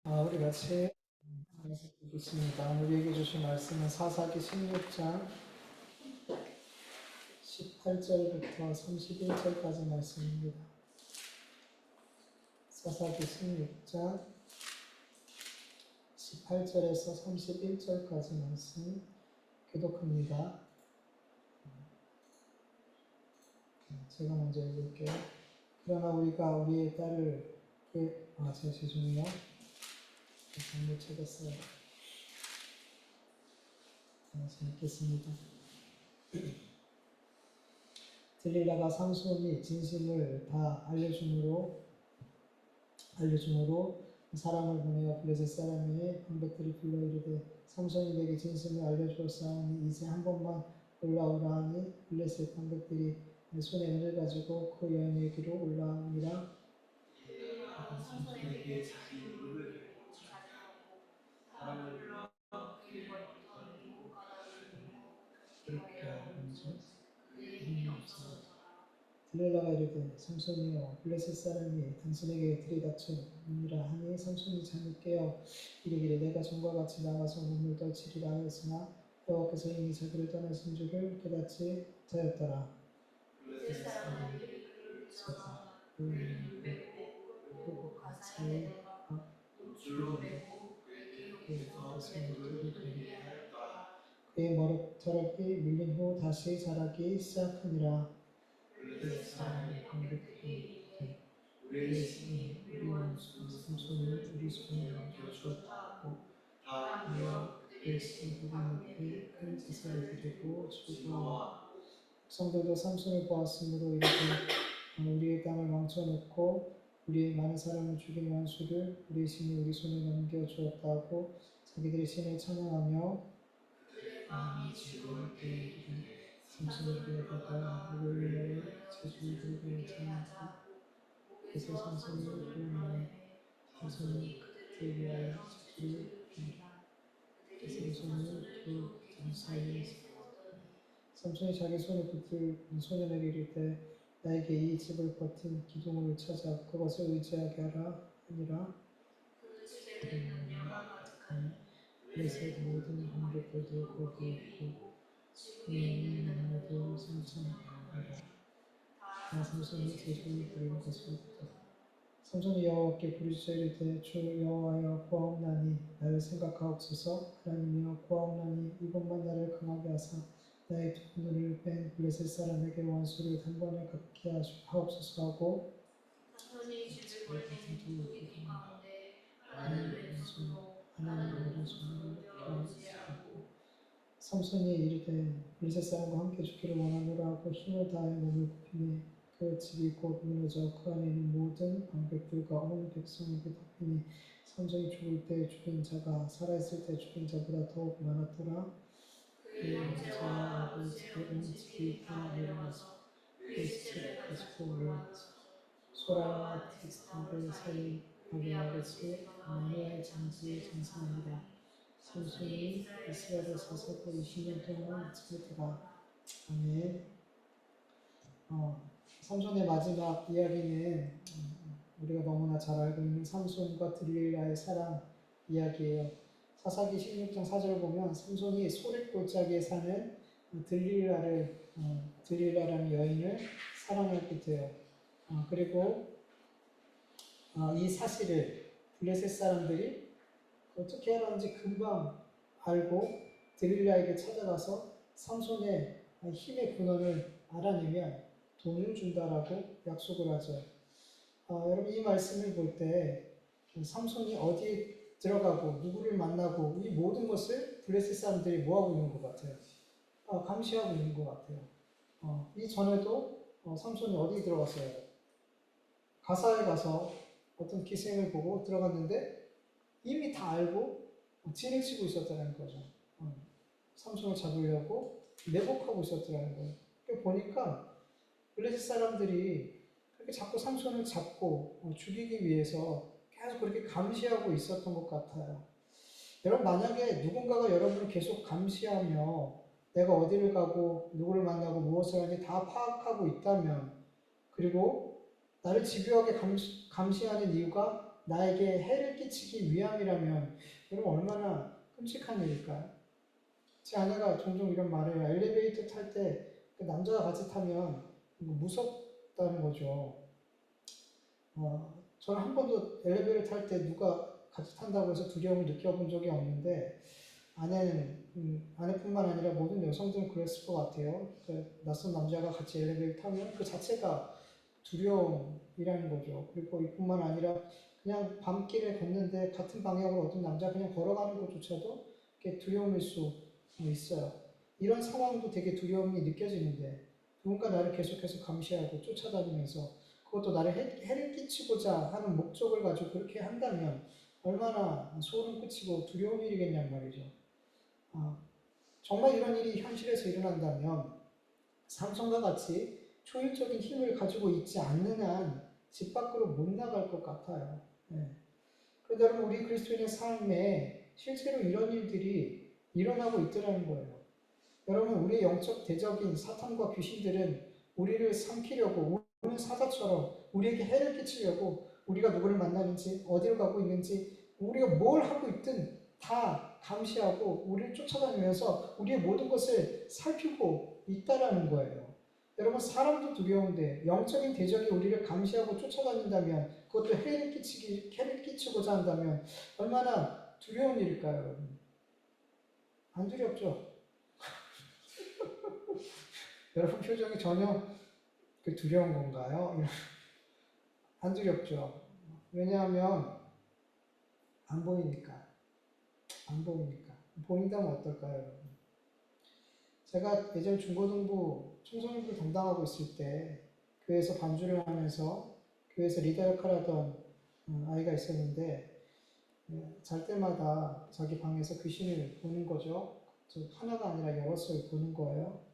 우리 같이 보겠습니다. 우리에게 주신 말씀은 사사기 16장 18절부터 31절까지 말씀입니다. 사사기 16장 18절에서 31절까지 말씀 교독합니다. 제가 먼저 읽을게요. 그러나 우리가 우리의 딸을 제가 죄송해요. 잘못 찾았어요. 다시 읽겠습니다. 들릴라가 삼손이 진심을 다 알려줌으로 사람을 보내어 블레셋 사람의 방백들이 불러 이르되 삼손이 내게 진심을 알려주었사오니 이제 한 번만 올라오라 하니 블레셋 방백들이 손에 은을 가지고 그 여인에게로 올라오니라. 삼손에게 자기 무릎을 꿇고 자제하고 사람을 불러 그의 머리부터 미국 가닥을 밀고 그렇게 하는지 그의 힘이 없어졌더라. 들릴라가 이르되 삼손이여 블레셋 사람이 당신에게 들이닥쳤느니라 하니 삼손이 잠이 깨어 이르기를 내가 전과 같이 나가서 몸을 떨치리라 하였으나 여호와께서 이미 자기를 떠나신 줄을 깨닫지 못하였더라. 블레셋 사람들이 그를 붙잡아 그를 매고 가사에 내려가 돌줄로 매고 그에게 옆에서 맷돌을 들게 하였더라. 그의 머리털이 밀린 후 다시 자라기 시작하니라. 블레셋 사람의 방백들이 이르되 우리의 신이 우리 원수 삼손을 우리 손에 넘겨주었다 하고 다 모여 그의 신 부분에게 큰 제사를 드리고 즐거워하고 백성들도 삼손을 보았으므로 이르되 우리의 땅을 망쳐놓고 우리의 많은 사람을 죽인 원수를 우리의 신이 우리 손에 넘겨주었다 하고 자기들의 신을 찬양하며 그들의 마음이 즐거울 때에 이르되 삼손에게 가가 우리를 위하여 제주를 들고 찬양하고 그래서 삼손이 구원하여 삼손이 그들을 위하여 제주를 줍니다. 삼손이 두 사이에 삼손이 자기 손에 붙들 소년에게 이르되 나에게 이 집을 버틴 기둥을 찾아 그것을 의지하게 하라 하니라. 그 집에는 연료가 가득하니 블레셋 모든 방백들도 거기에 있고 그에 있는 나무도 삼천이라. 다 삼손이 제주를 부리는 것으로부터 삼손이 여호와께 부르짖어 이르되 주 여호와여 구하옵나니 나를 생각하옵소서. 하나님이여 구하옵나니 이것만 나를 강하게 하사 나의 두 눈을 뺀 블레셋 사람에게 원수를 단번에 갚게 하옵소서 하고 삼손이 집을 볼 때는 무기들 가운데 하나님의 손으로 되어지지 않고 삼손이 이르되 블레셋 사람과 함께 죽기를 원하노라 하고 힘을 다하여 몸을 굽히매 그 집이 곧 무너져 그 안에 있는 모든 방백들과 온 백성에게 덮이니 삼손이 죽을 때 죽인 자가 살아있을 때 죽인 자보다 더욱 많았더라. 그의 형제와 아버지의 온 집이 다 내려와서 그의 시체를 가지고 올라와서 소라와 틱스탄들 사이 아비아같이 마누아의 장지에 장사하니라. 삼손이 이스라엘을 사서도 20년 동안 지켰더라. 아멘. 삼손의 마지막 이야기는 우리가 너무나 잘 알고 있는 삼손과 들릴라의 사랑 이야기예요. 사사기 16장 4절 보면 삼손이 소릿골짜기에 사는 들릴라라는 여인을 사랑하게 돼요. 그리고 이 사실을 블레셋 사람들이 어떻게 하라는지 금방 알고 들릴라에게 찾아가서 삼손의 힘의 근원을 알아내면 돈을 준다라고 약속을 하죠. 여러분 이 말씀을 볼 때 삼손이 어디에 들어가고 누구를 만나고 이 모든 것을 블레셋 사람들이 뭐하고 있는 것 같아요? 감시하고 있는 것 같아요. 이 전에도 삼손이 어디 들어갔어요? 가사에 가서 어떤 기생을 보고 들어갔는데 이미 다 알고 진을 치고 있었다는 거죠. 삼손을 잡으려고 내복하고 있었다는 거예요. 보니까 블레셋 사람들이 그렇게 자꾸 삼손을 잡고 죽이기 위해서 계속 그렇게 감시하고 있었던 것 같아요. 여러분 만약에 누군가가 여러분을 계속 감시하며 내가 어디를 가고 누구를 만나고 무엇을 하는지 다 파악하고 있다면 그리고 나를 집요하게 감시하는 이유가 나에게 해를 끼치기 위함이라면 여러분 얼마나 끔찍한 일일까요? 제 아내가 종종 이런 말을 해요. 엘리베이터 탈 때 그 남자가 같이 타면 무섭다는 거죠. 저는 한 번도 엘리베이터 탈 때 누가 같이 탄다고 해서 두려움을 느껴본 적이 없는데 아내뿐만 아니라 모든 여성들은 그랬을 것 같아요. 그 낯선 남자가 같이 엘리베이터 타면 그 자체가 두려움이라는 거죠. 그리고 이뿐만 아니라 그냥 밤길에 걷는데 같은 방향으로 어떤 남자 그냥 걸어가는 것조차도 두려움일 수 있어요. 이런 상황도 되게 두려움이 느껴지는데 누군가 나를 계속해서 감시하고 쫓아다니면서 그것도 나를 해를 끼치고자 하는 목적을 가지고 그렇게 한다면 얼마나 소름 끼치고 두려운 일이겠냔 말이죠. 정말 이런 일이 현실에서 일어난다면 삼손과 같이 초인적인 힘을 가지고 있지 않는 한 집 밖으로 못 나갈 것 같아요. 네. 그런데 여러분 우리 그리스도인의 삶에 실제로 이런 일들이 일어나고 있더라는 거예요. 여러분 우리의 영적 대적인 사탄과 귀신들은 우리를 삼키려고 우는 사자처럼 우리에게 해를 끼치려고 우리가 누구를 만나는지 어디를 가고 있는지 우리가 뭘 하고 있든 다 감시하고 우리를 쫓아다니면서 우리의 모든 것을 살피고 있다라는 거예요. 여러분 사람도 두려운데 영적인 대적이 우리를 감시하고 쫓아다닌다면 그것도 해를 끼치고자 한다면 얼마나 두려운 일일까요, 여러분? 안 두렵죠? 여러분 표정이 전혀 두려운 건가요? 안 두렵죠. 왜냐하면 안 보이니까. 안 보이니까. 보인다면 어떨까요, 여러분? 제가 예전 중고등부 청소년부 담당하고 있을 때 교회에서 반주를 하면서 교회에서 리더 역할을 하던 아이가 있었는데 잘 때마다 자기 방에서 귀신을 보는 거죠. 하나가 아니라 여러 을 보는 거예요.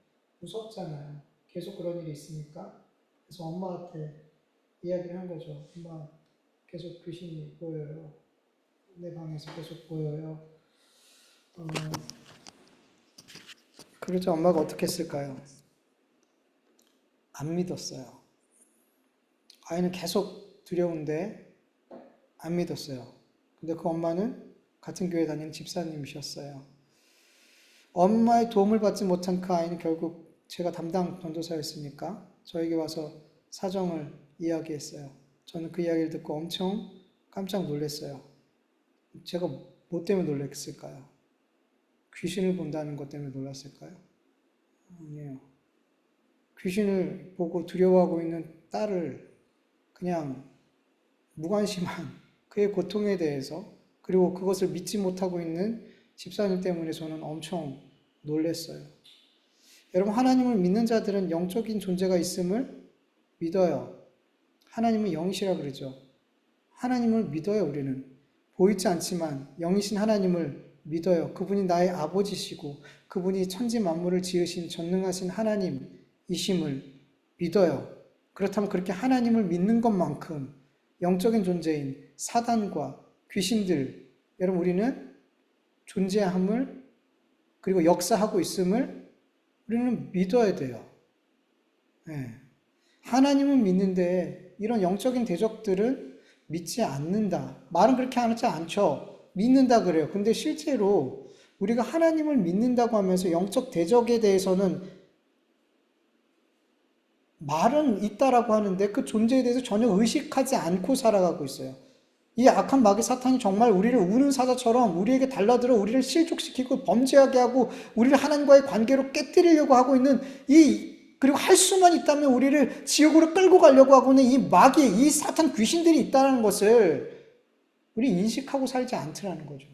무섭잖아요. 계속 그런 일이 있으니까. 그래서 엄마한테 이야기를 한 거죠. 엄마, 계속 귀신이 보여요. 내 방에서 계속 보여요. 그러자 엄마가 어떻게 했을까요? 안 믿었어요. 아이는 계속 두려운데 안 믿었어요. 근데 그 엄마는 같은 교회 다니는 집사님이셨어요. 엄마의 도움을 받지 못한 그 아이는 결국 제가 담당 전도사였으니까 저에게 와서 사정을 이야기했어요. 저는 그 이야기를 듣고 엄청 깜짝 놀랐어요. 제가 뭐 때문에 놀랐을까요? 귀신을 본다는 것 때문에 놀랐을까요? 아니에요. 귀신을 보고 두려워하고 있는 딸을 그냥 무관심한 그의 고통에 대해서 그리고 그것을 믿지 못하고 있는 집사님 때문에 저는 엄청 놀랐어요. 여러분 하나님을 믿는 자들은 영적인 존재가 있음을 믿어요. 하나님은 영이시라 그러죠. 하나님을 믿어요. 우리는 보이지 않지만 영이신 하나님을 믿어요. 그분이 나의 아버지시고 그분이 천지 만물을 지으신 전능하신 하나님이심을 믿어요. 그렇다면 그렇게 하나님을 믿는 것만큼 영적인 존재인 사단과 귀신들, 여러분 우리는 존재함을 그리고 역사하고 있음을 우리는 믿어야 돼요. 네. 하나님은 믿는데 이런 영적인 대적들은 믿지 않는다. 말은 그렇게 하지 않죠. 믿는다 그래요. 근데 실제로 우리가 하나님을 믿는다고 하면서 영적 대적에 대해서는 말은 있다라고 하는데 그 존재에 대해서 전혀 의식하지 않고 살아가고 있어요. 이 악한 마귀 사탄이 정말 우리를 우는 사자처럼 우리에게 달라들어 우리를 실족시키고 범죄하게 하고 우리를 하나님과의 관계로 깨뜨리려고 하고 있는 그리고 할 수만 있다면 우리를 지옥으로 끌고 가려고 하고 있는 이 마귀, 이 사탄 귀신들이 있다는 것을 우리 인식하고 살지 않더라는 거죠.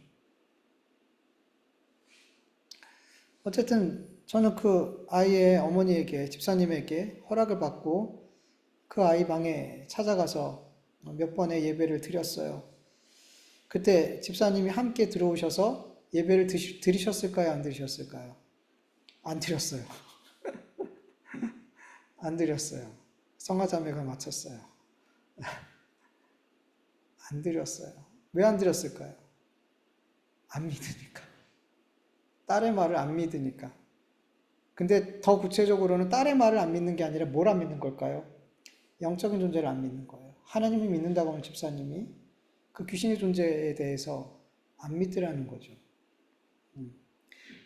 어쨌든 저는 그 아이의 어머니에게, 집사님에게 허락을 받고 그 아이 방에 찾아가서 몇 번의 예배를 드렸어요. 그때 집사님이 함께 들어오셔서 예배를 드리셨을까요? 안 드리셨을까요? 안 드렸어요. 안 드렸어요. 성화자매가 마쳤어요. 안 드렸어요. 왜 안 드렸을까요? 안 믿으니까. 딸의 말을 안 믿으니까. 근데 더 구체적으로는 딸의 말을 안 믿는 게 아니라 뭘 안 믿는 걸까요? 영적인 존재를 안 믿는 거예요. 하나님을 믿는다고 하면 집사님이 그 귀신의 존재에 대해서 안 믿더라는 거죠.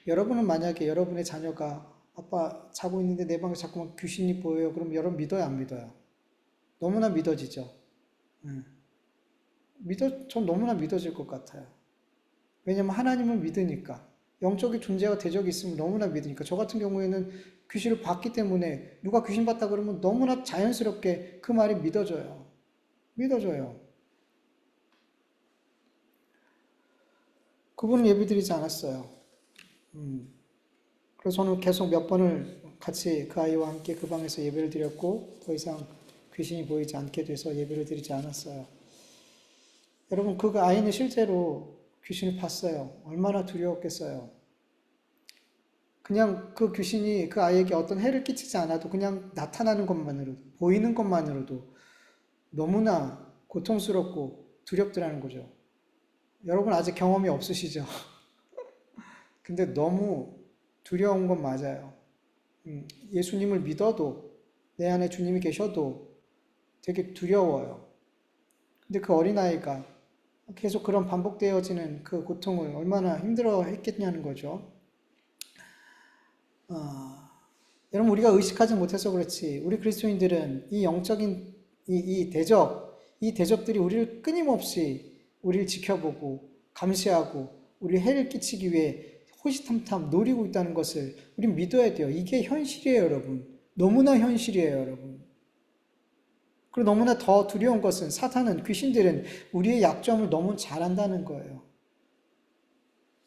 여러분은 만약에 여러분의 자녀가 아빠 자고 있는데 내 방에 자꾸만 귀신이 보여요. 그럼 여러분 믿어요, 안 믿어요? 너무나 믿어지죠. 전 너무나 믿어질 것 같아요. 왜냐면 하나님을 믿으니까. 영적인 존재와 대적이 있으면 너무나 믿으니까. 저 같은 경우에는 귀신을 봤기 때문에 누가 귀신 봤다 그러면 너무나 자연스럽게 그 말이 믿어져요. 믿어져요. 그분은 예배드리지 않았어요. 그래서 저는 계속 몇 번을 같이 그 아이와 함께 그 방에서 예배를 드렸고 더 이상 귀신이 보이지 않게 돼서 예배를 드리지 않았어요. 여러분, 그 아이는 실제로 귀신을 봤어요. 얼마나 두려웠겠어요. 그냥 그 귀신이 그 아이에게 어떤 해를 끼치지 않아도 그냥 나타나는 것만으로도, 보이는 것만으로도 너무나 고통스럽고 두렵더라는 거죠. 여러분 아직 경험이 없으시죠? 근데 너무 두려운 건 맞아요. 예수님을 믿어도, 내 안에 주님이 계셔도 되게 두려워요. 근데 그 어린아이가 계속 그런 반복되어지는 그 고통을 얼마나 힘들어 했겠냐는 거죠. 여러분, 우리가 의식하지 못해서 그렇지, 우리 그리스도인들은 이 영적인 이 대적들이 우리를 끊임없이 우리를 지켜보고 감시하고 우리 해를 끼치기 위해 호시탐탐 노리고 있다는 것을 우리 믿어야 돼요. 이게 현실이에요, 여러분. 너무나 현실이에요, 여러분. 그리고 너무나 더 두려운 것은 사탄은, 귀신들은 우리의 약점을 너무 잘 안다는 거예요.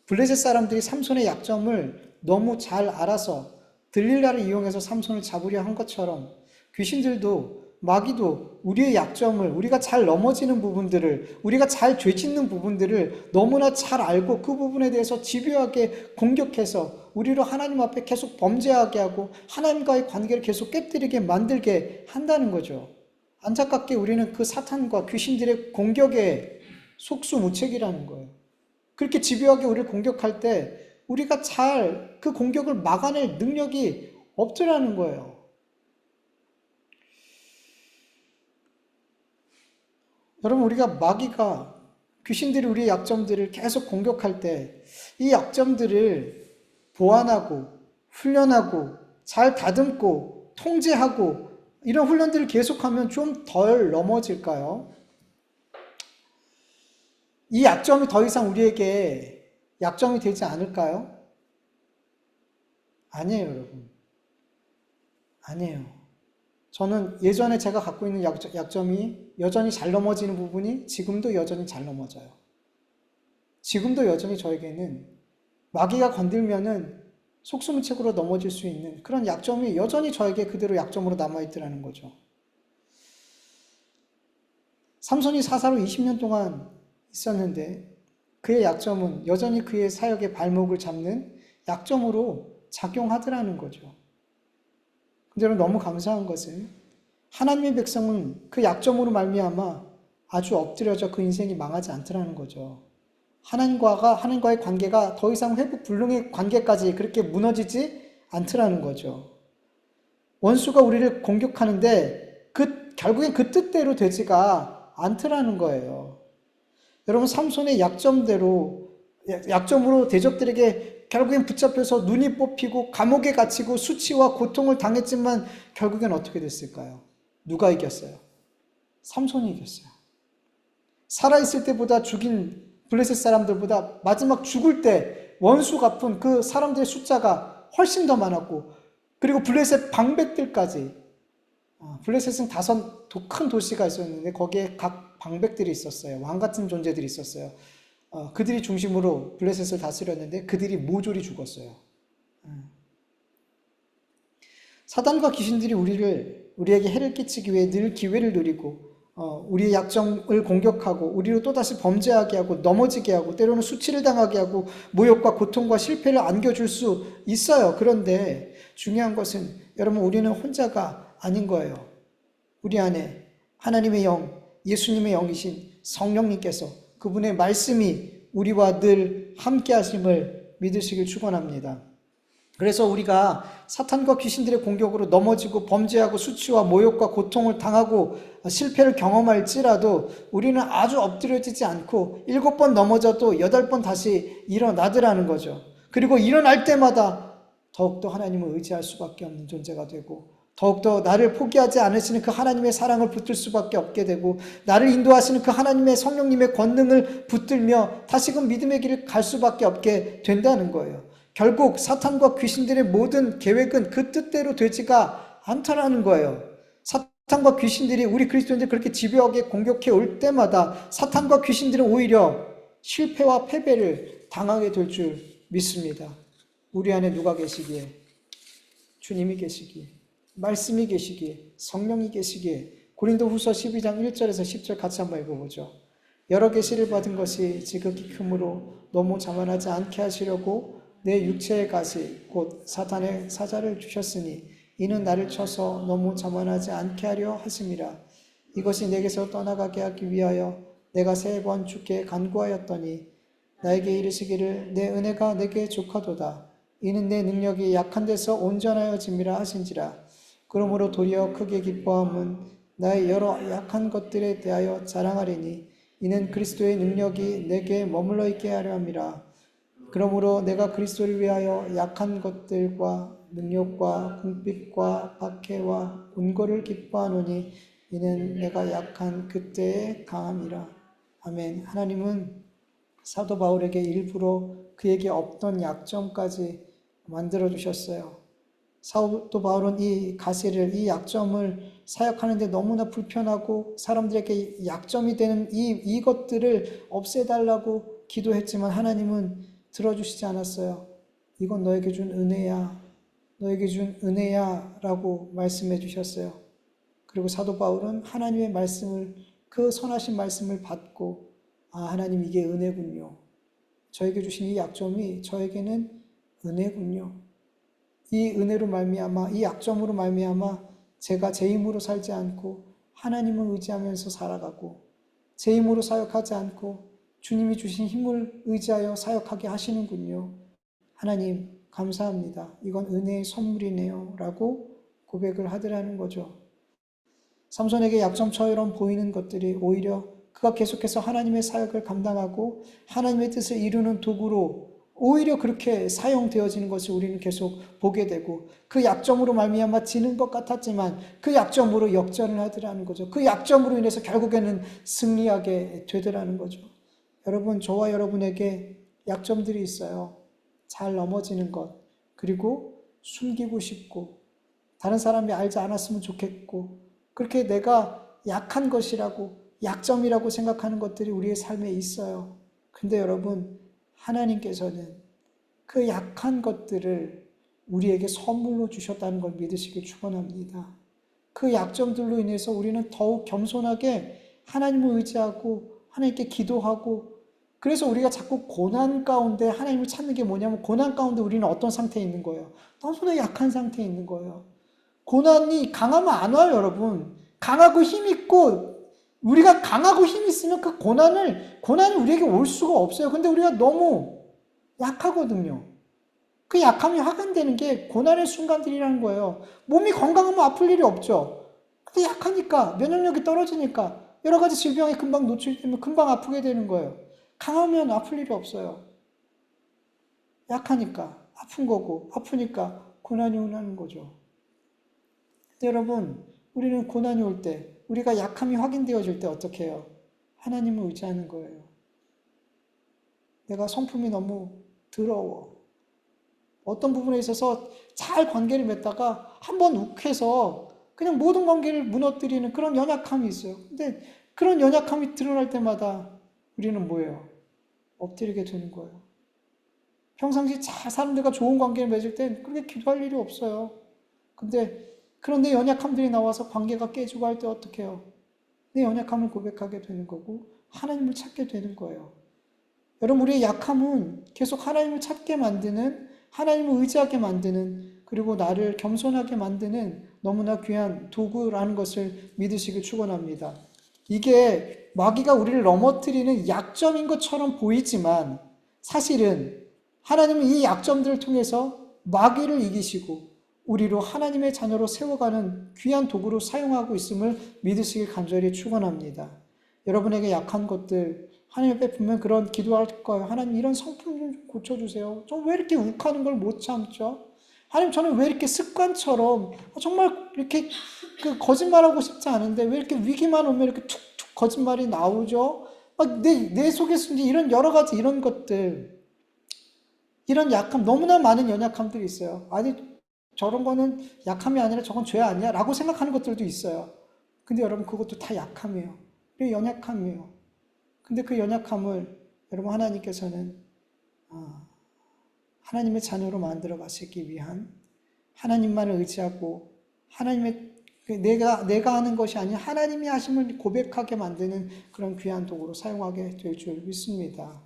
블레셋 사람들이 삼손의 약점을 너무 잘 알아서 들릴라를 이용해서 삼손을 잡으려 한 것처럼 귀신들도, 마귀도 우리의 약점을, 우리가 잘 넘어지는 부분들을, 우리가 잘 죄짓는 부분들을 너무나 잘 알고 그 부분에 대해서 집요하게 공격해서 우리로 하나님 앞에 계속 범죄하게 하고 하나님과의 관계를 계속 깨뜨리게 만들게 한다는 거죠. 안타깝게 우리는 그 사탄과 귀신들의 공격에 속수무책이라는 거예요. 그렇게 집요하게 우리를 공격할 때 우리가 잘 그 공격을 막아낼 능력이 없더라는 거예요. 여러분, 우리가 마귀가, 귀신들이 우리의 약점들을 계속 공격할 때 이 약점들을 보완하고 훈련하고 잘 다듬고 통제하고 이런 훈련들을 계속하면 좀 덜 넘어질까요? 이 약점이 더 이상 우리에게 약점이 되지 않을까요? 아니에요, 여러분. 아니에요. 저는 예전에 제가 갖고 있는 약점이 여전히 잘 넘어지는 부분이 지금도 여전히 잘 넘어져요. 지금도 여전히 저에게는 마귀가 건들면은 속수무책으로 넘어질 수 있는 그런 약점이 여전히 저에게 그대로 약점으로 남아있더라는 거죠. 삼손이 사사로 20년 동안 있었는데 그의 약점은 여전히 그의 사역의 발목을 잡는 약점으로 작용하더라는 거죠. 근데 여러분, 너무 감사한 것은 하나님의 백성은 그 약점으로 말미암아 아주 엎드려져 그 인생이 망하지 않더라는 거죠. 하나님과의 관계가 더 이상 회복 불능의 관계까지 그렇게 무너지지 않더라는 거죠. 원수가 우리를 공격하는데 결국엔 그 뜻대로 되지가 않더라는 거예요. 여러분, 삼손의 약점으로 대적들에게 결국엔 붙잡혀서 눈이 뽑히고 감옥에 갇히고 수치와 고통을 당했지만 결국엔 어떻게 됐을까요? 누가 이겼어요? 삼손이 이겼어요. 살아있을 때보다 죽인 블레셋 사람들보다 마지막 죽을 때 원수 갚은 그 사람들의 숫자가 훨씬 더 많았고, 그리고 블레셋 방백들까지, 블레셋은 5 큰 도시가 있었는데 거기에 각 방백들이 있었어요. 왕 같은 존재들이 있었어요. 그들이 중심으로 블레셋을 다스렸는데 그들이 모조리 죽었어요. 사단과 귀신들이 우리에게 해를 끼치기 위해 늘 기회를 누리고 우리의 약점을 공격하고 우리로 또다시 범죄하게 하고 넘어지게 하고 때로는 수치를 당하게 하고 모욕과 고통과 실패를 안겨줄 수 있어요. 그런데 중요한 것은 여러분, 우리는 혼자가 아닌 거예요. 우리 안에 하나님의 영, 예수님의 영이신 성령님께서, 그분의 말씀이 우리와 늘 함께 하심을 믿으시길 축원합니다. 그래서 우리가 사탄과 귀신들의 공격으로 넘어지고 범죄하고 수치와 모욕과 고통을 당하고 실패를 경험할지라도 우리는 아주 엎드려지지 않고 7번 넘어져도 8번 다시 일어나더라는 거죠. 그리고 일어날 때마다 더욱더 하나님을 의지할 수밖에 없는 존재가 되고, 더욱더 나를 포기하지 않으시는 그 하나님의 사랑을 붙들 수밖에 없게 되고, 나를 인도하시는 그 하나님의 성령님의 권능을 붙들며 다시금 믿음의 길을 갈 수밖에 없게 된다는 거예요. 결국 사탄과 귀신들의 모든 계획은 그 뜻대로 되지가 않더라는 거예요. 사탄과 귀신들이 우리 그리스도인들 그렇게 집요하게 공격해 올 때마다 사탄과 귀신들은 오히려 실패와 패배를 당하게 될 줄 믿습니다. 우리 안에 누가 계시기에? 주님이 계시기에, 말씀이 계시기에, 성령이 계시기에. 고린도후서 12장 1절에서 10절 같이 한번 읽어보죠. 여러 계시를 받은 것이 지극히 크므로 너무 자만하지 않게 하시려고 내 육체의 가시 곧 사탄의 사자를 주셨으니 이는 나를 쳐서 너무 자만하지 않게 하려 하심이라. 이것이 내게서 떠나가게 하기 위하여 내가 3번 주께 간구하였더니 나에게 이르시기를 내 은혜가 내게 족하도다. 이는 내 능력이 약한 데서 온전하여짐이라 하신지라. 그러므로 도리어 크게 기뻐함은 나의 여러 약한 것들에 대하여 자랑하리니 이는 그리스도의 능력이 내게 머물러 있게 하려 함이라. 그러므로 내가 그리스도를 위하여 약한 것들과 능력과 궁핍과 박해와 곤고를 기뻐하노니 이는 내가 약한 그때의 강함이라. 아멘. 하나님은 사도 바울에게 일부러 그에게 없던 약점까지 만들어주셨어요. 사도 바울은 이 가시를, 이 약점을 사역하는데 너무나 불편하고 사람들에게 약점이 되는 이것들을 없애달라고 기도했지만 하나님은 들어주시지 않았어요. 이건 너에게 준 은혜야, 너에게 준 은혜야 라고 말씀해 주셨어요. 그리고 사도 바울은 하나님의 말씀을, 그 선하신 말씀을 받고, 아, 하나님 이게 은혜군요. 저에게 주신 이 약점이 저에게는 은혜군요. 이 은혜로 말미암아, 이 약점으로 말미암아 제가 제 힘으로 살지 않고 하나님을 의지하면서 살아가고, 제 힘으로 사역하지 않고 주님이 주신 힘을 의지하여 사역하게 하시는군요. 하나님 감사합니다. 이건 은혜의 선물이네요 라고 고백을 하더라는 거죠. 삼손에게 약점처럼 보이는 것들이 오히려 그가 계속해서 하나님의 사역을 감당하고 하나님의 뜻을 이루는 도구로 오히려 그렇게 사용되어지는 것을 우리는 계속 보게 되고, 그 약점으로 말미암아 지는 것 같았지만 그 약점으로 역전을 하더라는 거죠. 그 약점으로 인해서 결국에는 승리하게 되더라는 거죠. 여러분, 저와 여러분에게 약점들이 있어요. 잘 넘어지는 것, 그리고 숨기고 싶고 다른 사람이 알지 않았으면 좋겠고, 그렇게 내가 약한 것이라고, 약점이라고 생각하는 것들이 우리의 삶에 있어요. 근데 여러분, 하나님께서는 그 약한 것들을 우리에게 선물로 주셨다는 걸 믿으시길 축원합니다. 그 약점들로 인해서 우리는 더욱 겸손하게 하나님을 의지하고 하나님께 기도하고, 그래서 우리가 자꾸 고난 가운데 하나님을 찾는 게 뭐냐면, 고난 가운데 우리는 어떤 상태에 있는 거예요? 너무나 약한 상태에 있는 거예요. 고난이 강하면 안 와요, 여러분. 강하고 힘있고, 우리가 강하고 힘 있으면 그 고난이 우리에게 올 수가 없어요. 근데 우리가 너무 약하거든요. 그 약함이 확인되는 게 고난의 순간들이라는 거예요. 몸이 건강하면 아플 일이 없죠. 근데 약하니까, 면역력이 떨어지니까 여러 가지 질병에 금방 노출되면 금방 아프게 되는 거예요. 강하면 아플 일이 없어요. 약하니까 아픈 거고, 아프니까 고난이 오는 거죠. 근데 여러분, 우리는 고난이 올 때, 우리가 약함이 확인되어질 때 어떻게 해요? 하나님을 의지하는 거예요. 내가 성품이 너무 더러워. 어떤 부분에 있어서 잘 관계를 맺다가 한번 욱해서 그냥 모든 관계를 무너뜨리는 그런 연약함이 있어요. 근데 그런 연약함이 드러날 때마다 우리는 뭐예요? 엎드리게 되는 거예요. 평상시 잘 사람들과 좋은 관계를 맺을 땐 그렇게 기도할 일이 없어요. 근데 그런 내 연약함들이 나와서 관계가 깨지고 할 때 어떻게 해요? 내 연약함을 고백하게 되는 거고 하나님을 찾게 되는 거예요. 여러분, 우리의 약함은 계속 하나님을 찾게 만드는, 하나님을 의지하게 만드는, 그리고 나를 겸손하게 만드는 너무나 귀한 도구라는 것을 믿으시길 축원합니다. 이게 마귀가 우리를 넘어뜨리는 약점인 것처럼 보이지만 사실은 하나님은 이 약점들을 통해서 마귀를 이기시고 우리로 하나님의 자녀로 세워가는 귀한 도구로 사용하고 있음을 믿으시길 간절히 축원합니다. 여러분에게 약한 것들 하나님 앞에 분명 그런 기도할 거예요. 하나님 이런 성품 좀 고쳐주세요. 저 왜 이렇게 욱하는 걸 못 참죠? 하나님 저는 왜 이렇게 습관처럼 정말 이렇게 거짓말하고 싶지 않은데 왜 이렇게 위기만 오면 이렇게 툭툭 거짓말이 나오죠? 막 내 속에서 이제 이런 여러 가지 이런 것들, 이런 약함, 너무나 많은 연약함들이 있어요. 아니 저런 거는 약함이 아니라 저건 죄 아니야? 라고 생각하는 것들도 있어요. 근데 여러분 그것도 다 약함이에요. 연약함이에요. 근데 그 연약함을 여러분 하나님께서는 하나님의 자녀로 만들어 가시기 위한 하나님만을 의지하고 하나님의 내가 하는 것이 아닌 하나님이 하심을 고백하게 만드는 그런 귀한 도구로 사용하게 될 줄 믿습니다.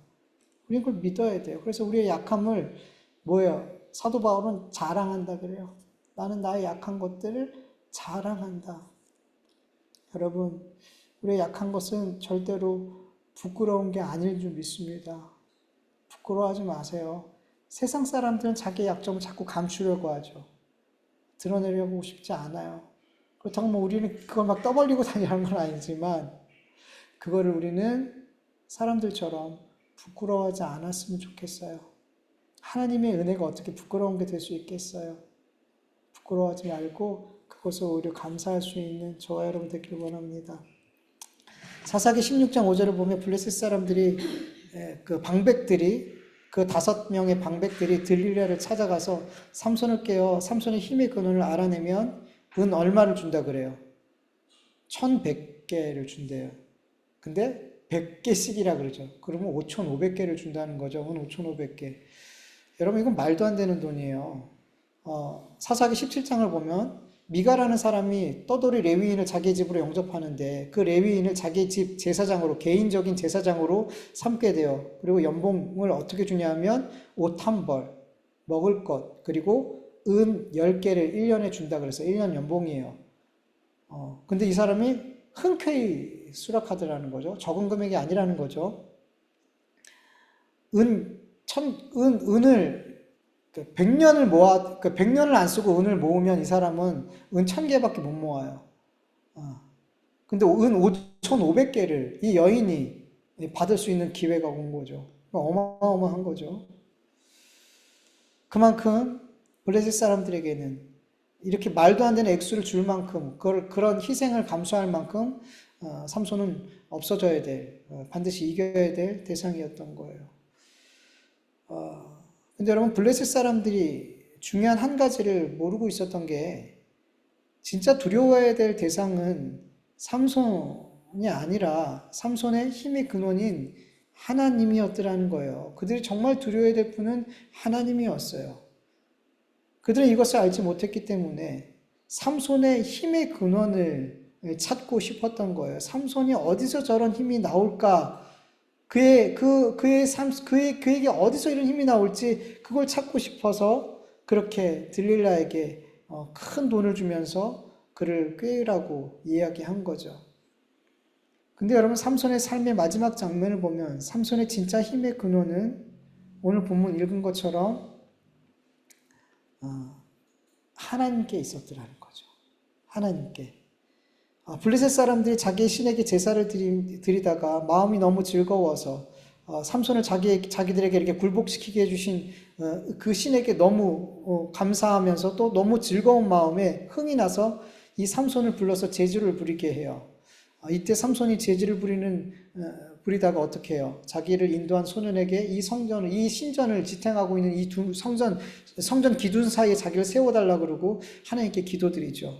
우리는 그걸 믿어야 돼요. 그래서 우리의 약함을 뭐예요? 사도 바울은 자랑한다 그래요. 나는 나의 약한 것들을 자랑한다. 여러분, 우리의 약한 것은 절대로 부끄러운 게 아닐 줄 믿습니다. 부끄러워하지 마세요. 세상 사람들은 자기의 약점을 자꾸 감추려고 하죠. 드러내려고 싶지 않아요. 그렇다고 뭐 우리는 그걸 막 떠벌리고 다니는 건 아니지만 그거를 우리는 사람들처럼 부끄러워하지 않았으면 좋겠어요. 하나님의 은혜가 어떻게 부끄러운 게 될 수 있겠어요? 부끄러워하지 말고 그것을 오히려 감사할 수 있는 저와 여러분 되길 원합니다. 사사기 16장 5절을 보면 블레셋 사람들이 그 방백들이 그 5명의 방백들이 들릴라를 찾아가서 삼손을 깨워 삼손의 힘의 근원을 알아내면 은 얼마를 준다 그래요? 1100개를 준대요. 근데 100개씩이라 그러죠. 그러면 5500개를 준다는 거죠. 은 5500개. 여러분 이건 말도 안 되는 돈이에요. 사사기 17장을 보면 미가라는 사람이 떠돌이 레위인을 자기 집으로 영접하는데 그 레위인을 자기 집 제사장으로 개인적인 제사장으로 삼게 돼요. 그리고 연봉을 어떻게 주냐면 옷 한 벌, 먹을 것, 그리고 은 10개를 1년에 준다 그래서 1년 연봉이에요. 근데 이 사람이 흔쾌히 수락하더라는 거죠. 적은 금액이 아니라는 거죠. 은을 100년을 100년을 안 쓰고 은을 모으면 이 사람은 은 1000개밖에 못 모아요. 근데 은 5500개를 이 여인이 받을 수 있는 기회가 온 거죠. 어마어마한 거죠. 그만큼 블레셋 사람들에게는 이렇게 말도 안 되는 액수를 줄 만큼 그런 희생을 감수할 만큼 삼손은 없어져야 될, 반드시 이겨야 될 대상이었던 거예요. 근데 여러분 블레셋 사람들이 중요한 한 가지를 모르고 있었던 게 진짜 두려워해야 될 대상은 삼손이 아니라 삼손의 힘의 근원인 하나님이었더라는 거예요. 그들이 정말 두려워해야 될 분은 하나님이었어요. 그들은 이것을 알지 못했기 때문에 삼손의 힘의 근원을 찾고 싶었던 거예요. 삼손이 어디서 저런 힘이 나올까? 그에게 어디서 이런 힘이 나올지 그걸 찾고 싶어서 그렇게 들릴라에게 큰 돈을 주면서 그를 꾀라고 이야기한 거죠. 근데 여러분 삼손의 삶의 마지막 장면을 보면 삼손의 진짜 힘의 근원은 오늘 본문 읽은 것처럼 하나님께 있었더라는 거죠. 하나님께. 블레셋 사람들이 자기의 신에게 제사를 드리다가 마음이 너무 즐거워서 삼손을 자기들에게 이렇게 굴복시키게 해주신 그 신에게 너무 감사하면서 또 너무 즐거운 마음에 흥이 나서 이 삼손을 불러서 제주를 부리게 해요. 이때 삼손이 제지를 부리다가 어떻게 해요? 자기를 인도한 소년에게 이 신전을 지탱하고 있는 이 두 성전 기둥 사이에 자기를 세워달라 그러고 하나님께 기도드리죠.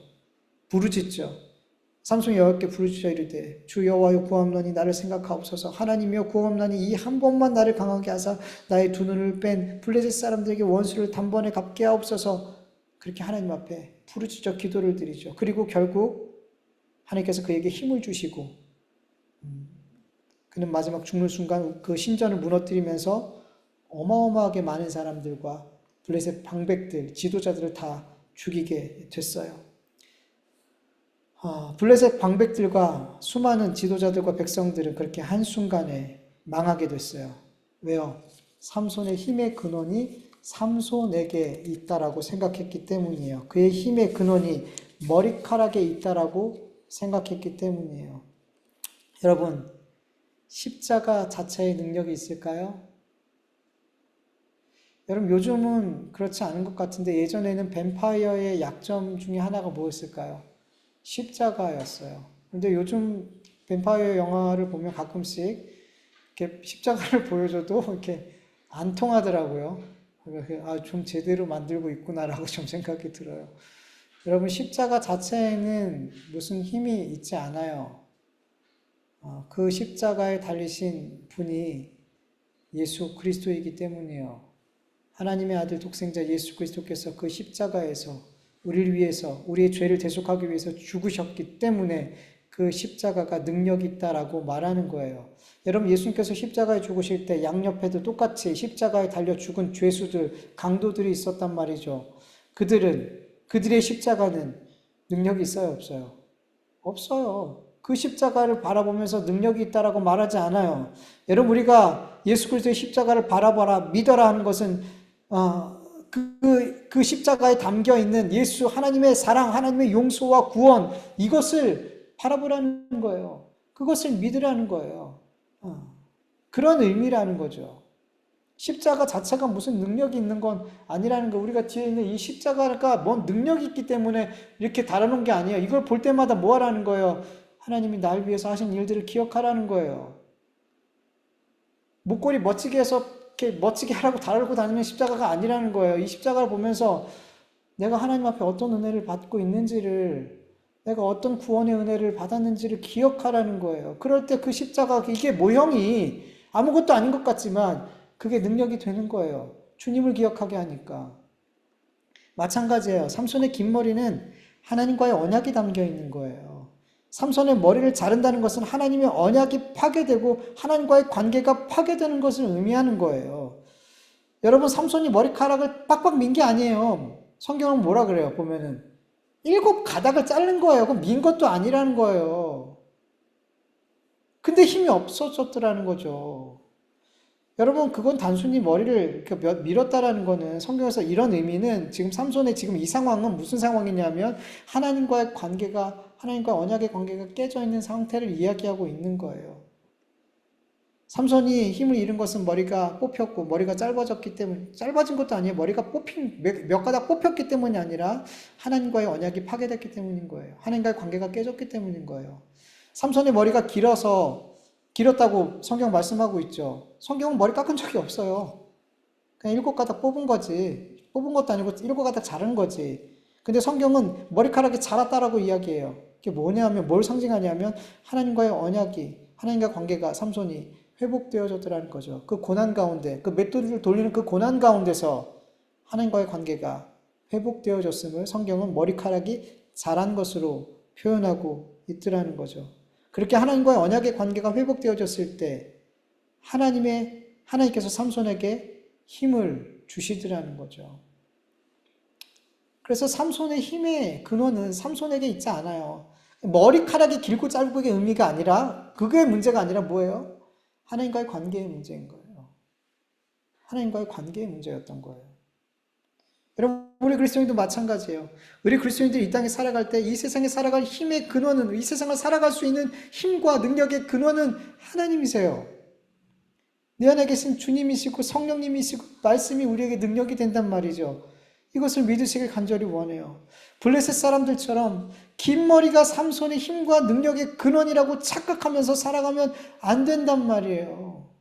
부르짖죠. 삼손이 여호와께 부르짖어 이르되 주 여호와여 구하옵나니 나를 생각하옵소서. 하나님이여 구하옵나니 이 한 번만 나를 강하게 하사 나의 두 눈을 뺀 블레셋 사람들에게 원수를 단번에 갚게 하옵소서. 그렇게 하나님 앞에 부르짖어 기도를 드리죠. 그리고 결국 하나님께서 그에게 힘을 주시고 그는 마지막 죽는 순간 그 신전을 무너뜨리면서 어마어마하게 많은 사람들과 블레셋 방백들, 지도자들을 다 죽이게 됐어요. 블레셋 방백들과 수많은 지도자들과 백성들은 그렇게 한순간에 망하게 됐어요. 왜요? 삼손의 힘의 근원이 삼손에게 있다라고 생각했기 때문이에요. 그의 힘의 근원이 머리카락에 있다라고 생각했기 때문이에요. 여러분, 십자가 자체의 능력이 있을까요? 여러분, 요즘은 그렇지 않은 것 같은데 예전에는 뱀파이어의 약점 중에 하나가 뭐였을까요? 십자가였어요. 근데 요즘 뱀파이어 영화를 보면 가끔씩 이렇게 십자가를 보여줘도 이렇게 안 통하더라고요. 좀 제대로 만들고 있구나라고 좀 생각이 들어요. 여러분, 십자가 자체에는 무슨 힘이 있지 않아요. 그 십자가에 달리신 분이 예수 그리스도이기 때문이에요. 하나님의 아들 독생자 예수 그리스도께서 그 십자가에서 우리를 위해서 우리의 죄를 대속하기 위해서 죽으셨기 때문에 그 십자가가 능력이 있다라고 말하는 거예요. 여러분, 예수님께서 십자가에 죽으실 때 양옆에도 똑같이 십자가에 달려 죽은 죄수들, 강도들이 있었단 말이죠. 그들의 십자가는 능력이 있어요, 없어요? 없어요. 그 십자가를 바라보면서 능력이 있다라고 말하지 않아요. 여러분, 우리가 예수 그리스도의 십자가를 바라봐라, 믿어라 하는 것은 그 십자가에 담겨 있는 예수 하나님의 사랑, 하나님의 용서와 구원, 이것을 바라보라는 거예요. 그것을 믿으라는 거예요. 그런 의미라는 거죠. 십자가 자체가 무슨 능력이 있는 건 아니라는 거. 우리가 뒤에 있는 이 십자가가 뭔 능력이 있기 때문에 이렇게 달아놓은 게 아니에요. 이걸 볼 때마다 뭐 하라는 거예요? 하나님이 날 위해서 하신 일들을 기억하라는 거예요. 목걸이 멋지게 해서 이렇게 멋지게 하라고 달고 다니는 십자가가 아니라는 거예요. 이 십자가를 보면서 내가 하나님 앞에 어떤 은혜를 받고 있는지를, 내가 어떤 구원의 은혜를 받았는지를 기억하라는 거예요. 그럴 때 그 십자가, 이게 모형이 아무것도 아닌 것 같지만 그게 능력이 되는 거예요. 주님을 기억하게 하니까. 마찬가지예요. 삼손의 긴 머리는 하나님과의 언약이 담겨 있는 거예요. 삼손의 머리를 자른다는 것은 하나님의 언약이 파괴되고 하나님과의 관계가 파괴되는 것을 의미하는 거예요. 여러분, 삼손이 머리카락을 빡빡 민 게 아니에요. 성경은 뭐라 그래요? 보면은 7가닥을 자른 거예요. 그럼 민 것도 아니라는 거예요. 근데 힘이 없어졌더라는 거죠. 여러분, 그건 단순히 머리를 이렇게 밀었다라는 거는, 성경에서 이런 의미는, 지금 삼손의 지금 이 상황은 무슨 상황이냐면 하나님과의 관계가, 하나님과 언약의 관계가 깨져 있는 상태를 이야기하고 있는 거예요. 삼손이 힘을 잃은 것은 머리가 뽑혔고 머리가 짧아졌기 때문에, 짧아진 것도 아니에요. 머리가 뽑힌 몇 가닥 뽑혔기 때문이 아니라 하나님과의 언약이 파괴됐기 때문인 거예요. 하나님과의 관계가 깨졌기 때문인 거예요. 삼손의 머리가 길었다고 성경 말씀하고 있죠. 성경은 머리 깎은 적이 없어요. 그냥 7가닥 뽑은 거지. 뽑은 것도 아니고 7가닥 자른 거지. 근데 성경은 머리카락이 자랐다라고 이야기해요. 그게 뭐냐면, 뭘 상징하냐면 하나님과의 언약이, 하나님과 관계가, 삼손이 회복되어졌더라는 거죠. 그 고난 가운데, 그 맷돌을 돌리는 그 고난 가운데서 하나님과의 관계가 회복되어졌음을 성경은 머리카락이 자란 것으로 표현하고 있더라는 거죠. 그렇게 하나님과의 언약의 관계가 회복되어졌을 때 하나님께서 삼손에게 힘을 주시더라는 거죠. 그래서 삼손의 힘의 근원은 삼손에게 있지 않아요. 머리카락이 길고 짧고의 의미가 아니라, 그게 문제가 아니라 뭐예요? 하나님과의 관계의 문제인 거예요. 하나님과의 관계의 문제였던 거예요. 여러분, 우리 그리스도인도 마찬가지예요. 우리 그리스도인들이 이 땅에 살아갈 때 이 세상에 살아갈 힘의 근원은, 이 세상을 살아갈 수 있는 힘과 능력의 근원은 하나님이세요. 내 안에 계신 주님이시고 성령님이시고 말씀이 우리에게 능력이 된단 말이죠. 이것을 믿으시길 간절히 원해요. 블레셋 사람들처럼 긴 머리가 삼손의 힘과 능력의 근원이라고 착각하면서 살아가면 안 된단 말이에요.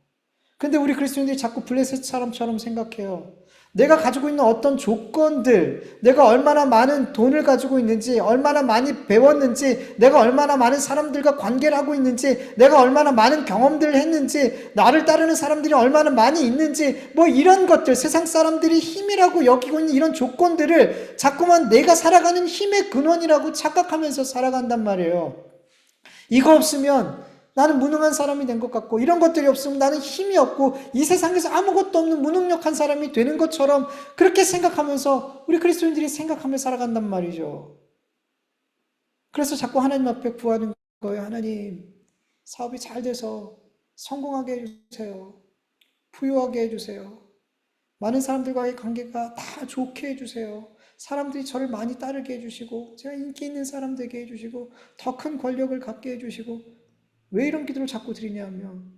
근데 우리 그리스도인들이 자꾸 블레셋 사람처럼 생각해요. 내가 가지고 있는 어떤 조건들, 내가 얼마나 많은 돈을 가지고 있는지, 얼마나 많이 배웠는지, 내가 얼마나 많은 사람들과 관계를 하고 있는지, 내가 얼마나 많은 경험들을 했는지, 나를 따르는 사람들이 얼마나 많이 있는지, 뭐 이런 것들, 세상 사람들이 힘이라고 여기고 있는 이런 조건들을 자꾸만 내가 살아가는 힘의 근원이라고 착각하면서 살아간단 말이에요. 이거 없으면 나는 무능한 사람이 된 것 같고, 이런 것들이 없으면 나는 힘이 없고, 이 세상에서 아무것도 없는 무능력한 사람이 되는 것처럼 그렇게 생각하면서 우리 그리스도인들이 생각하며 살아간단 말이죠. 그래서 자꾸 하나님 앞에 구하는 거예요. 하나님, 사업이 잘 돼서 성공하게 해주세요. 부유하게 해주세요. 많은 사람들과의 관계가 다 좋게 해주세요. 사람들이 저를 많이 따르게 해주시고 제가 인기 있는 사람 되게 해주시고 더 큰 권력을 갖게 해주시고 왜 이런 기도를 자꾸 드리냐면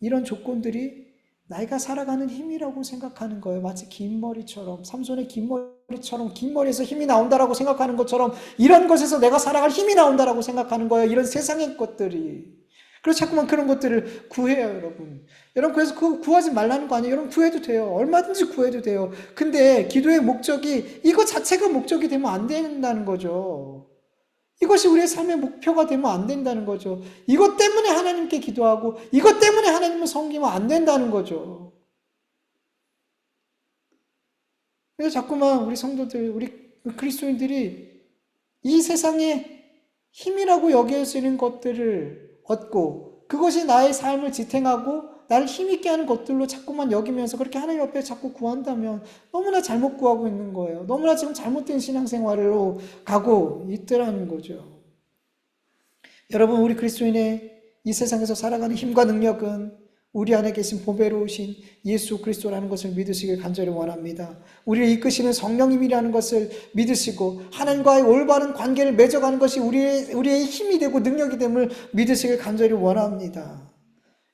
이런 조건들이 내가 살아가는 힘이라고 생각하는 거예요. 마치 긴 머리처럼 삼손의 긴 머리처럼 긴 머리에서 힘이 나온다라고 생각하는 것처럼 이런 것에서 내가 살아갈 힘이 나온다라고 생각하는 거예요. 이런 세상의 것들이. 그래서 자꾸만 그런 것들을 구해요, 여러분. 여러분 그래서 그거 구하지 말라는 거 아니에요. 여러분 구해도 돼요. 얼마든지 구해도 돼요. 근데 기도의 목적이 이거 자체가 목적이 되면 안 된다는 거죠. 이것이 우리의 삶의 목표가 되면 안 된다는 거죠. 이것 때문에 하나님께 기도하고 이것 때문에 하나님을 섬기면 안 된다는 거죠. 그래서 자꾸만 우리 성도들, 우리 그리스도인들이 이 세상의 힘이라고 여겨지는 것들을 얻고 그것이 나의 삶을 지탱하고 나를 힘있게 하는 것들로 자꾸만 여기면서 그렇게 하나님 앞에 자꾸 구한다면 너무나 잘못 구하고 있는 거예요. 너무나 지금 잘못된 신앙생활로 가고 있더라는 거죠. 여러분, 우리 그리스도인의 이 세상에서 살아가는 힘과 능력은 우리 안에 계신 보배로우신 예수 그리스도라는 것을 믿으시길 간절히 원합니다. 우리를 이끄시는 성령님이라는 것을 믿으시고 하나님과의 올바른 관계를 맺어가는 것이 우리의 힘이 되고 능력이 됨을 믿으시길 간절히 원합니다.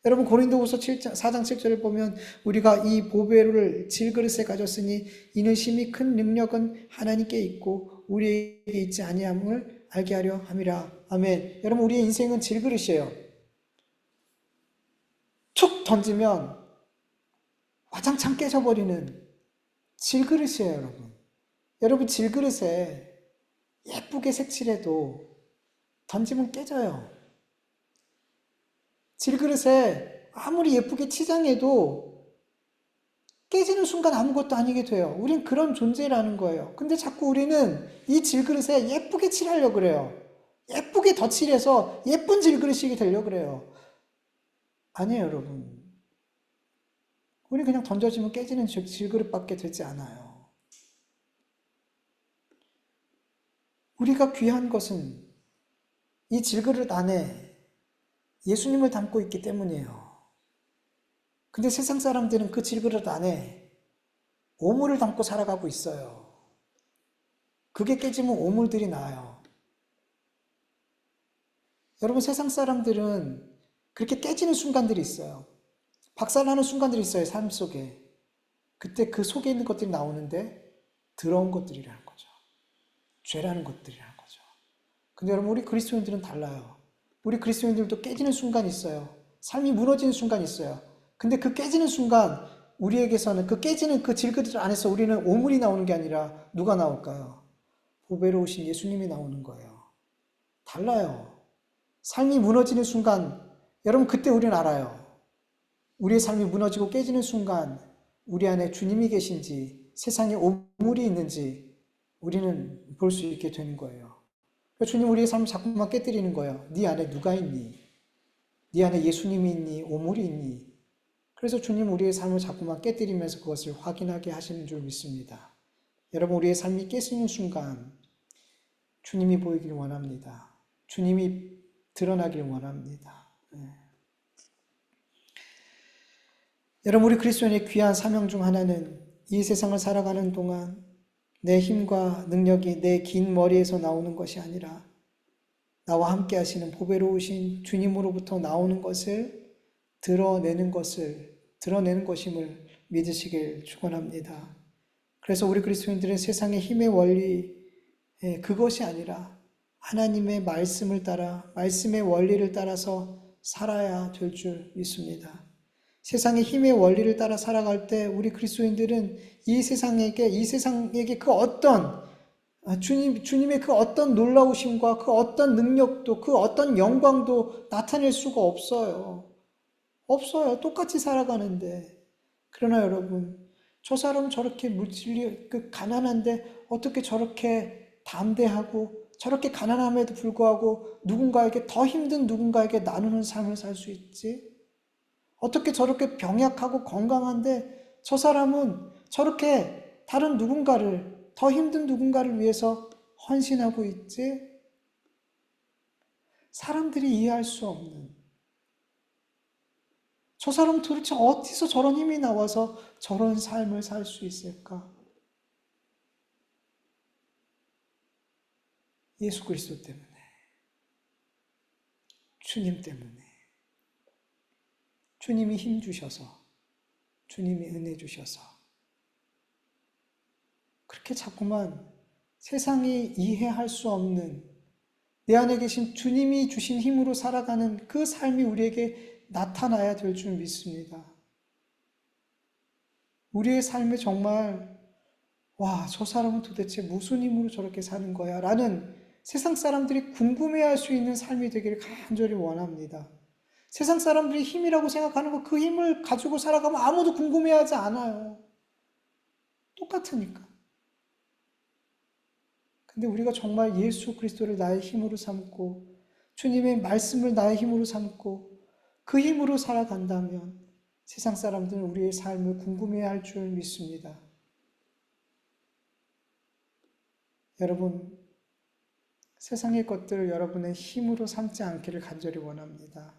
여러분 고린도후서 4장 7절을 보면 우리가 이 보배를 질그릇에 가졌으니 이는 심히 큰 능력은 하나님께 있고 우리에게 있지 아니함을 알게 하려 함이라. 아멘. 여러분 우리의 인생은 질그릇이에요. 툭 던지면 와장창 깨져버리는 질그릇이에요, 여러분. 여러분 질그릇에 예쁘게 색칠해도 던지면 깨져요. 질그릇에 아무리 예쁘게 치장해도 깨지는 순간 아무것도 아니게 돼요. 우린 그런 존재라는 거예요. 근데 자꾸 우리는 이 질그릇에 예쁘게 칠하려고 그래요. 예쁘게 덧칠해서 예쁜 질그릇이 되려고 그래요. 아니에요, 여러분. 우리 그냥 던져지면 깨지는 질그릇밖에 되지 않아요. 우리가 귀한 것은 이 질그릇 안에 예수님을 담고 있기 때문이에요. 근데 세상 사람들은 그 질그릇 안에 오물을 담고 살아가고 있어요. 그게 깨지면 오물들이 나요. 여러분 세상 사람들은 그렇게 깨지는 순간들이 있어요. 박살나는 순간들이 있어요. 삶 속에. 그때 그 속에 있는 것들이 나오는데 더러운 것들이라는 거죠. 죄라는 것들이라는 거죠. 근데 여러분 우리 그리스도인들은 달라요. 우리 그리스도인들도 깨지는 순간이 있어요. 삶이 무너지는 순간이 있어요. 근데 그 깨지는 순간 우리에게서는 그 깨지는 그 질그릇 안에서 우리는 오물이 나오는 게 아니라 누가 나올까요? 보배로우신 예수님이 나오는 거예요. 달라요. 삶이 무너지는 순간 여러분 그때 우리는 알아요. 우리의 삶이 무너지고 깨지는 순간 우리 안에 주님이 계신지 세상에 오물이 있는지 우리는 볼 수 있게 되는 거예요. 주님 우리의 삶을 자꾸만 깨뜨리는 거예요. 네 안에 누가 있니? 네 안에 예수님이 있니? 오물이 있니? 그래서 주님 우리의 삶을 자꾸만 깨뜨리면서 그것을 확인하게 하시는 줄 믿습니다. 여러분 우리의 삶이 깨지는 순간 주님이 보이길 원합니다. 주님이 드러나길 원합니다. 여러분 우리 그리스도인의 귀한 사명 중 하나는 이 세상을 살아가는 동안 내 힘과 능력이 내 긴 머리에서 나오는 것이 아니라 나와 함께 하시는 보배로우신 주님으로부터 나오는 것을 드러내는 것임을 믿으시길 축원합니다. 그래서 우리 그리스도인들은 세상의 힘의 원리 그것이 아니라 하나님의 말씀을 따라 말씀의 원리를 따라서 살아야 될 줄 믿습니다. 세상의 힘의 원리를 따라 살아갈 때 우리 그리스도인들은 이 세상에게 그 어떤 주님의 그 어떤 놀라우심과 그 어떤 능력도 그 어떤 영광도 나타낼 수가 없어요. 없어요. 똑같이 살아가는데. 그러나 여러분, 저 사람은 저렇게 물질이 가난한데 어떻게 저렇게 담대하고 저렇게 가난함에도 불구하고 누군가에게 더 힘든 누군가에게 나누는 삶을 살 수 있지? 어떻게 저렇게 병약하고 건강한데 저 사람은 저렇게 다른 누군가를 더 힘든 누군가를 위해서 헌신하고 있지? 사람들이 이해할 수 없는 저 사람은 도대체 어디서 저런 힘이 나와서 저런 삶을 살 수 있을까? 예수 그리스도 때문에, 주님 때문에, 주님이 힘 주셔서, 주님이 은혜 주셔서 그렇게 자꾸만 세상이 이해할 수 없는 내 안에 계신 주님이 주신 힘으로 살아가는 그 삶이 우리에게 나타나야 될 줄 믿습니다. 우리의 삶에 정말 와, 저 사람은 도대체 무슨 힘으로 저렇게 사는 거야? 라는 세상 사람들이 궁금해할 수 있는 삶이 되기를 간절히 원합니다. 세상 사람들이 힘이라고 생각하는 거, 그 힘을 가지고 살아가면 아무도 궁금해하지 않아요. 똑같으니까. 근데 우리가 정말 예수 그리스도를 나의 힘으로 삼고 주님의 말씀을 나의 힘으로 삼고 그 힘으로 살아간다면 세상 사람들은 우리의 삶을 궁금해할 줄 믿습니다. 여러분, 세상의 것들을 여러분의 힘으로 삼지 않기를 간절히 원합니다.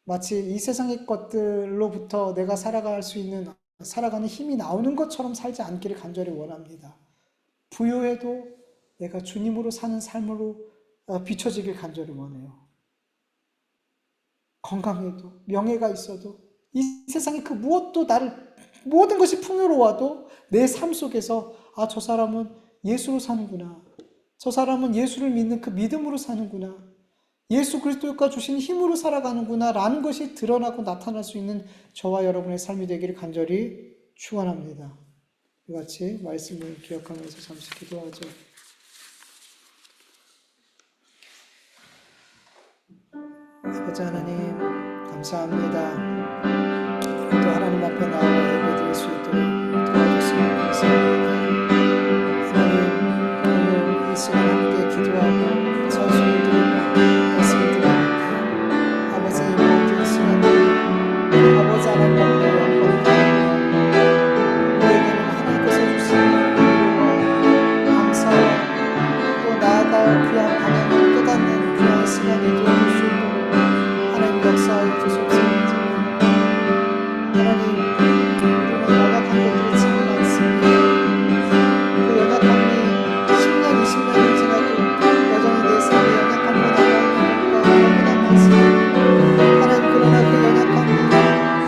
마치 이 세상의 것들로부터 내가 살아가는 힘이 나오는 것처럼 살지 않기를 간절히 원합니다. 부유해도 내가 주님으로 사는 삶으로 비춰지길 간절히 원해요. 건강해도, 명예가 있어도, 이 세상의 그 무엇도 모든 것이 풍요로워도 내 삶 속에서 저 사람은 예수로 사는구나. 저 사람은 예수를 믿는 그 믿음으로 사는구나. 예수 그리스도가 주신 힘으로 살아가는구나 라는 것이 드러나고 나타날 수 있는 저와 여러분의 삶이 되기를 간절히 축원합니다. 같이 말씀을 기억하면서 잠시 기도하죠. 아버지 하나님 감사합니다. 또 하나님 앞에 나와 예배드릴 수 있도록 도와주시면 감사합니다. 하나님 오늘 이 시간 함께 기도하고 전수를 드리고 말씀을 드리는데 아버지 이 모든 시간을 아버지 하나님 앞에 시간이 되어줄 수 있도록 하나님 역사하여 주시옵소서. 하나님 우리는 연약한 것들이 참 많습니다. 그 연약함이 10년, 20년이 지나도 여전히 내 삶에 연약함으로 남아있는 것과 너무나 많습니다. 하나님 그러나 그 연약함이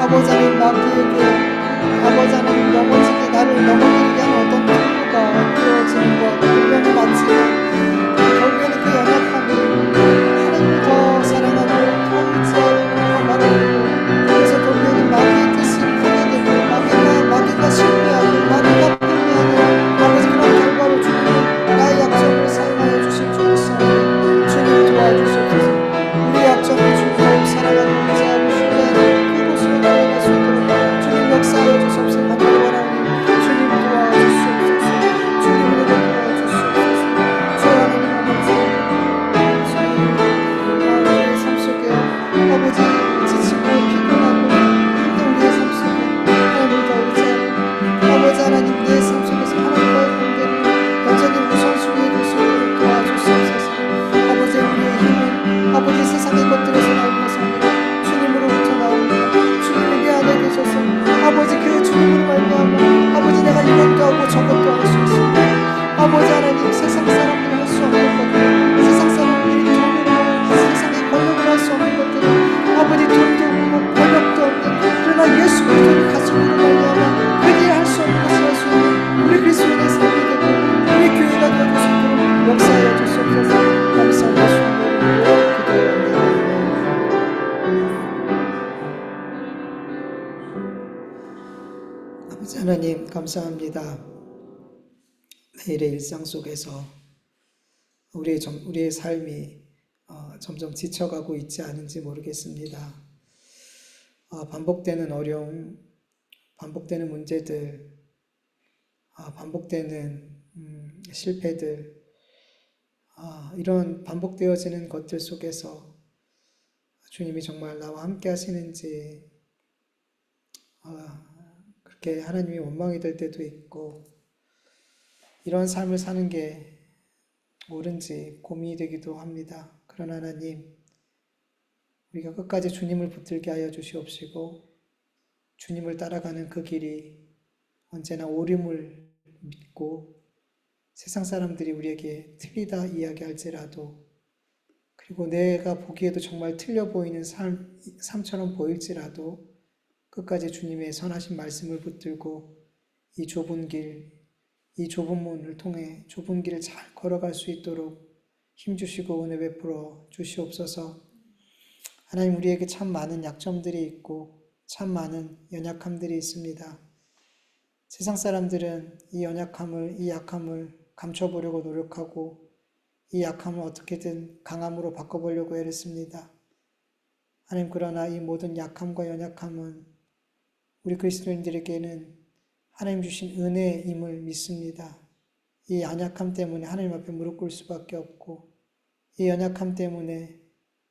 아버지 하나님 마귀에게 아버지 하나님 넘어지게 나를 넘어지게 하는 어떤 통로가 되어지는 것 분명히 많지만 결국에는 그 연약함이 더 사랑하고 더 의지하고 더 바라고 그래서 결국에는 마귀의 뜻이 크게 되고 마귀가 실패하고 마귀가 불리하는 아버지 그런 결과로 주님 나의 약점을 사용하여 주실 줄 믿사오니 주님 도와주시옵소서. 우리의 약점을 주님 더욱 사랑하고 의지하고 신뢰하는 그곳으로 나아갈 수 있도록 주님 역사하여 주시옵소서. 간절히 원하오니 주님 도와주시옵소서. 주님 우리를 도와주시옵소서. 주 하나님 아버지 지치고 피곤하고 힘든 우리의 삶 속에 하나님을 더 의지하고 아버지 하나님 내 삶 속에서 하나님과의 관계를 여전히 우선순위에 둘 수 있도록 도와주시옵소서. 아버지 우리의 힘은 아버지 세상의 것들에서 나오는 것이 아니라 주님으로부터 나옵니다. 주님이 내 안에 계셔서 아버지 그 주님으로 말미암아 아버지 내가 이것도 하고 저것도 할 수 있습니다. 아버지 하나님 세상 사람들이 할 수 없는 것들 세상 사람들이 돈으로 세상의 권력을 할 수 없는 것들 아버지 돈도 없고 권력도 없는 그러나 예수 그리스도를 가슴으로 말미암아 그들이 할 수 없는 것을 할 수 있는 우리 그리스도인의 삶이 되고 우리 교회가 되어줄 수 있도록 역사하여 주시옵소서. 감사합니다. 주님의 기도합니다. 아버지 하나님 감사합니다. 매일의 일상 속에서 우리의 삶이 점점 지쳐가고 있지 않은지 모르겠습니다. 반복되는 어려움, 반복되는 문제들, 반복되는 실패들, 이런 반복되어지는 것들 속에서 주님이 정말 나와 함께 하시는지 그렇게 하나님이 원망이 될 때도 있고 이런 삶을 사는 게 옳은지 고민이 되기도 합니다. 그러나 하나님 우리가 끝까지 주님을 붙들게 하여 주시옵시고 주님을 따라가는 그 길이 언제나 옳음을 믿고 세상 사람들이 우리에게 틀리다 이야기할지라도 그리고 내가 보기에도 정말 틀려 보이는 삶처럼 보일지라도 끝까지 주님의 선하신 말씀을 붙들고 이 좁은 길, 이 좁은 문을 통해 좁은 길을 잘 걸어갈 수 있도록 힘주시고 은혜 베풀어 주시옵소서. 하나님, 우리에게 참 많은 약점들이 있고 참 많은 연약함들이 있습니다. 세상 사람들은 이 연약함을, 이 약함을 감춰보려고 노력하고 이 약함을 어떻게든 강함으로 바꿔보려고 애를 씁니다. 하나님, 그러나 이 모든 약함과 연약함은 우리 그리스도인들에게는 하나님 주신 은혜임을 믿습니다. 이 연약함 때문에 하나님 앞에 무릎 꿇을 수밖에 없고 이 연약함 때문에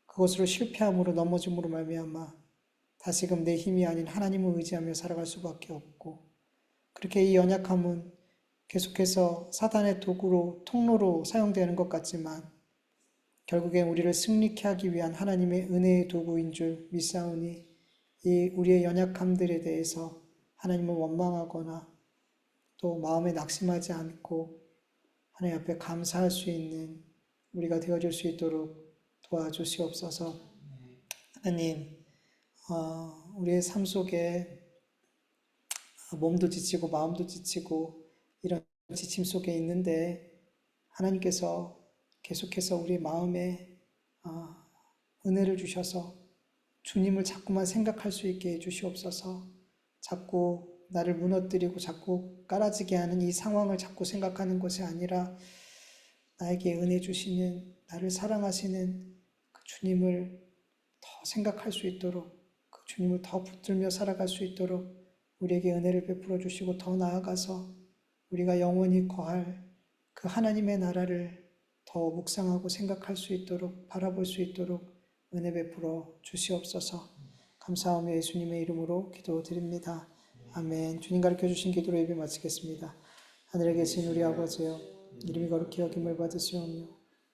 그것으로 실패함으로 넘어짐으로 말미암아 다시금 내 힘이 아닌 하나님을 의지하며 살아갈 수밖에 없고 그렇게 이 연약함은 계속해서 사단의 도구로 통로로 사용되는 것 같지만 결국엔 우리를 승리케 하기 위한 하나님의 은혜의 도구인 줄 믿사오니 이 우리의 연약함들에 대해서 하나님을 원망하거나 또 마음에 낙심하지 않고 하나님 앞에 감사할 수 있는 우리가 되어줄 수 있도록 도와주시옵소서. 하나님, 우리의 삶 속에 몸도 지치고 마음도 지치고 이런 지침 속에 있는데 하나님께서 계속해서 우리 마음에 은혜를 주셔서 주님을 자꾸만 생각할 수 있게 해주시옵소서. 자꾸 나를 무너뜨리고 자꾸 깔아지게 하는 이 상황을 자꾸 생각하는 것이 아니라 나에게 은혜 주시는 나를 사랑하시는 그 주님을 더 생각할 수 있도록 그 주님을 더 붙들며 살아갈 수 있도록 우리에게 은혜를 베풀어 주시고 더 나아가서 우리가 영원히 거할 그 하나님의 나라를 더 묵상하고 생각할 수 있도록 바라볼 수 있도록 은혜 베풀어 주시옵소서. 감사하며 예수님의 이름으로 기도드립니다. 아멘. 주님 가르쳐 주신 기도로 예배 마치겠습니다. 하늘에 계신 우리 아버지여, 이름이 거룩히 여김을 받으시오며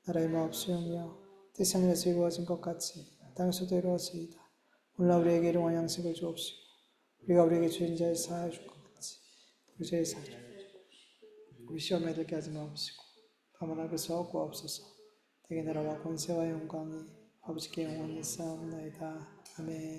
나라의 마옵시오며 뜻이 하늘에서 이루어진 것 같이 땅에서도 이루어지이다. 오늘날 우리에게 일용할 양식을 주옵시고 우리가 우리에게 죄인 자를 사하여 줄 것 같이 우리 죄를 사하여 주옵시고 우리 시험에 들게 하지 마옵시고 다만 악에서 구하옵소서. 대개 나라와 권세와 영광이 아버지께 영원히 있사옵나이다. 아멘.